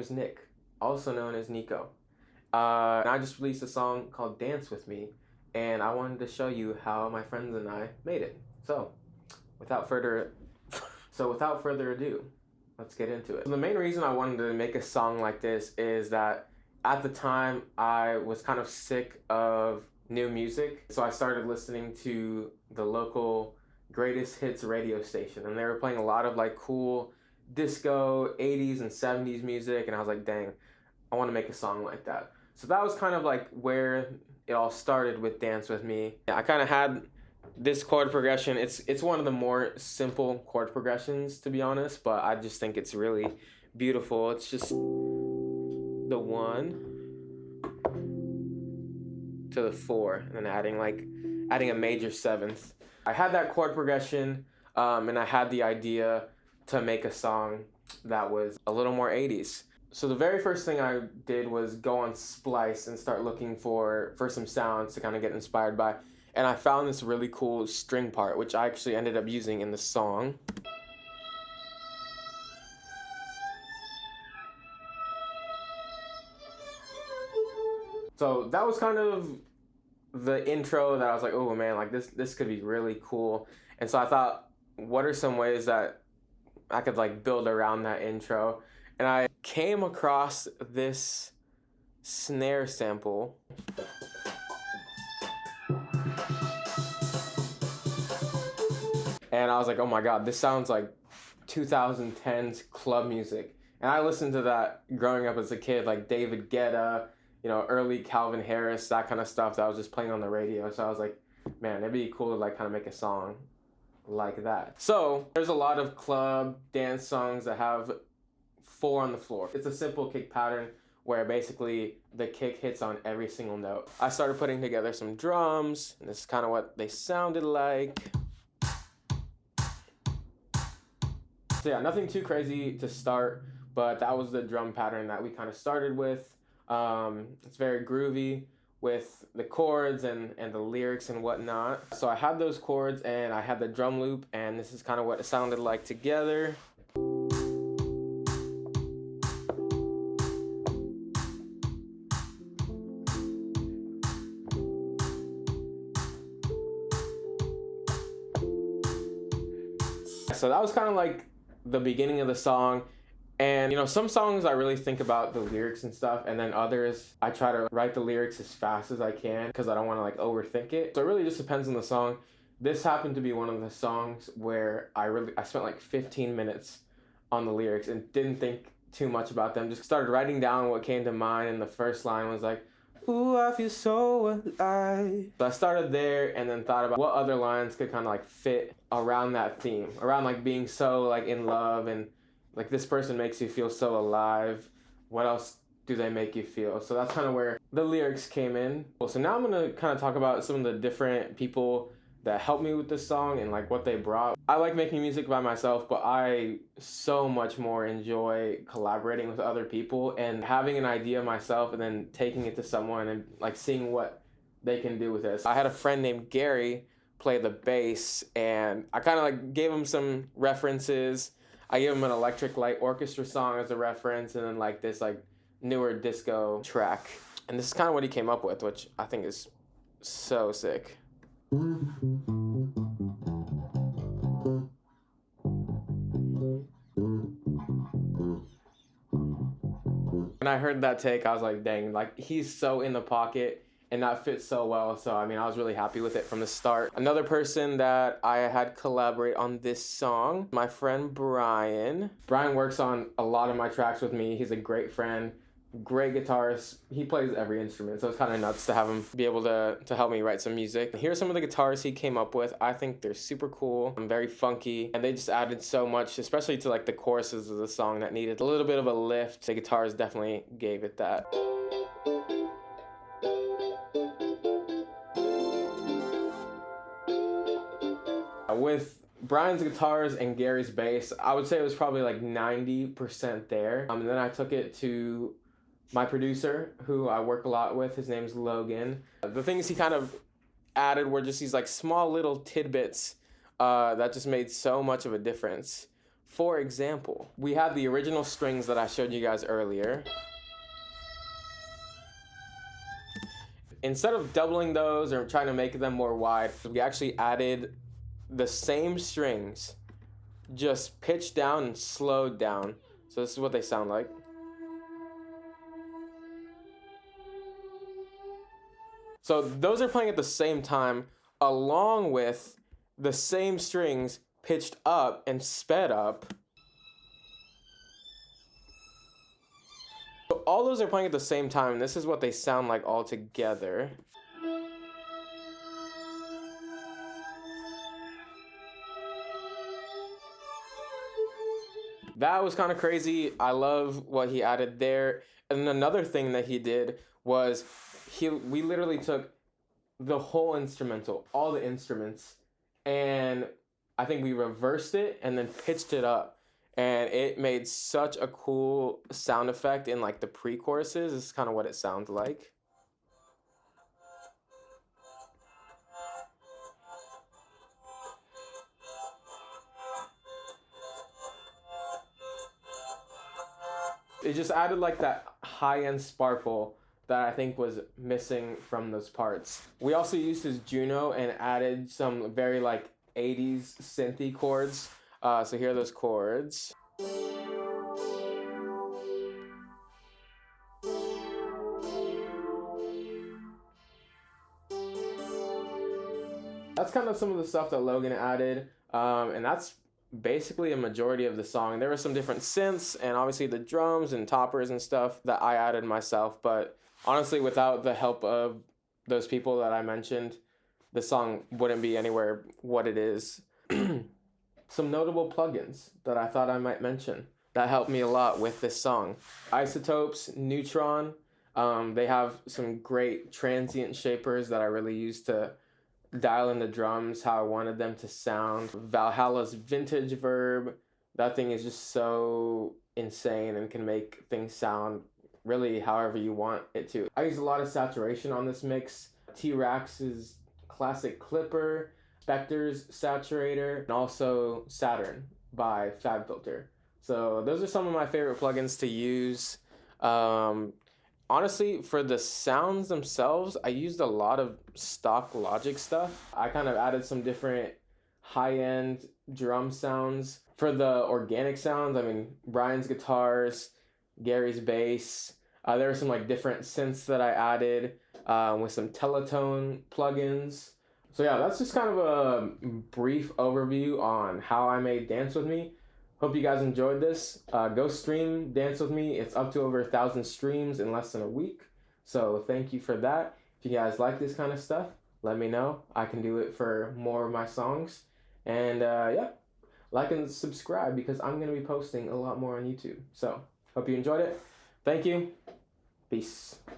is Nick, also known as Nico. And I just released a song called Dance With Me, and I wanted to show you how my friends and I made it. Without further without further ado, let's get into it. So the main reason I wanted to make a song like this is that at the time I was kind of sick of new music. So I started listening to the local greatest hits radio station, and they were playing a lot of like cool disco 80s and 70s music, and I was like, dang, I want to make a song like that. So that was kind of like where it all started with Dance With Me. I kind of had this chord progression. It's one of the more simple chord progressions, to be honest, but I just think it's really beautiful. It's just the 1 to the 4, and then adding a major 7th. I had that chord progression, and I had the idea to make a song that was a little more 80s. So the very first thing I did was go on Splice and start looking for some sounds to kind of get inspired by. And I found this really cool string part, which I actually ended up using in the song. So that was kind of the intro that I was like, oh man, like this could be really cool. And so I thought, what are some ways that I could like build around that intro? And I came across this snare sample. And I was like, oh my God, this sounds like 2010s club music. And I listened to that growing up as a kid, like David Guetta, early Calvin Harris, that kind of stuff that was just playing on the radio. So I was like, man, it'd be cool to like kind of make a song like that. So there's a lot of club dance songs that have 4 on the floor. It's a simple kick pattern where basically the kick hits on every single note. I started putting together some drums, and this is kind of what they sounded like. So yeah, nothing too crazy to start, but that was the drum pattern that we kind of started with. It's very groovy with the chords and the lyrics and whatnot. So I had those chords and I had the drum loop, and this is kind of what it sounded like together. So that was kind of like the beginning of the song. And some songs I really think about the lyrics and stuff, and then others I try to write the lyrics as fast as I can because I don't want to like overthink it. So it really just depends on the song. This happened to be one of the songs where I spent like 15 minutes on the lyrics and didn't think too much about them. Just started writing down what came to mind, and the first line was like, ooh, I feel so alive. So I started there and then thought about what other lines could kind of like fit around that theme, around like being so like in love, and like this person makes you feel so alive. What else do they make you feel? So that's kind of where the lyrics came in. So now I'm going to kind of talk about some of the different people that helped me with this song and like what they brought. I like making music by myself, but I so much more enjoy collaborating with other people and having an idea myself and then taking it to someone and like seeing what they can do with this. I had a friend named Gary play the bass, and I kind of like gave him some references. I gave him an Electric Light Orchestra song as a reference, and then like this like newer disco track. And this is kind of what he came up with, which I think is so sick. When I heard that take, I was like, dang, like he's so in the pocket. And that fits so well. So, I mean, I was really happy with it from the start. Another person that I had collaborate on this song, my friend Brian. Brian works on a lot of my tracks with me. He's a great friend, great guitarist. He plays every instrument, so it's kind of nuts to have him be able to help me write some music. Here's some of the guitars he came up with. I think they're super cool and very funky, and they just added so much, especially to like the choruses of the song that needed a little bit of a lift. The guitars definitely gave it that. With Brian's guitars and Gary's bass, I would say it was probably like 90% there. And then I took it to my producer, who I work a lot with. His name's Logan. The things he kind of added were just these like small little tidbits that just made so much of a difference For example, we have the original strings that I showed you guys earlier. Instead of doubling those or trying to make them more wide, we actually added the same strings, just pitched down and slowed down. So this is what they sound like. So those are playing at the same time, along with the same strings pitched up and sped up. So all those are playing at the same time, and this is what they sound like all together. That was kind of crazy. I love what he added there. And another thing that he did was we literally took the whole instrumental, all the instruments, and I think we reversed it and then pitched it up. And it made such a cool sound effect in like the pre-choruses. This is kind of what it sounds like. It just added like that high-end sparkle that I think was missing from those parts. We also used his Juno and added some very like 80s synthy chords. So here are those chords. That's kind of some of the stuff that Logan added, and that's basically a majority of the song. There were some different synths and obviously the drums and toppers and stuff that I added myself, but honestly, without the help of those people that I mentioned, the song wouldn't be anywhere what it is. Some notable plugins that I thought I might mention that helped me a lot with this song. iZotope's Neutron. They have some great transient shapers that I really use to dial in the drums how I wanted them to sound. Valhalla's Vintage Verb. That thing is just so insane and can make things sound really however you want it to. I use a lot of saturation on this mix. T-Rax's Classic Clipper, Spector's Saturator, and also Saturn by FabFilter. So those are some of my favorite plugins to use. Honestly, for the sounds themselves, I used a lot of stock Logic stuff. I kind of added some different high-end drum sounds. For the organic sounds, I mean, Brian's guitars, Gary's bass. There are some like different synths that I added with some Teletone plugins. So yeah, that's just kind of a brief overview on how I made Dance With Me. Hope you guys enjoyed this. Go stream Dance With Me. It's up to over 1,000 streams in less than a week. So thank you for that. If you guys like this kind of stuff, let me know. I can do it for more of my songs. And yeah, like and subscribe because I'm going to be posting a lot more on YouTube. So hope you enjoyed it. Thank you. Peace.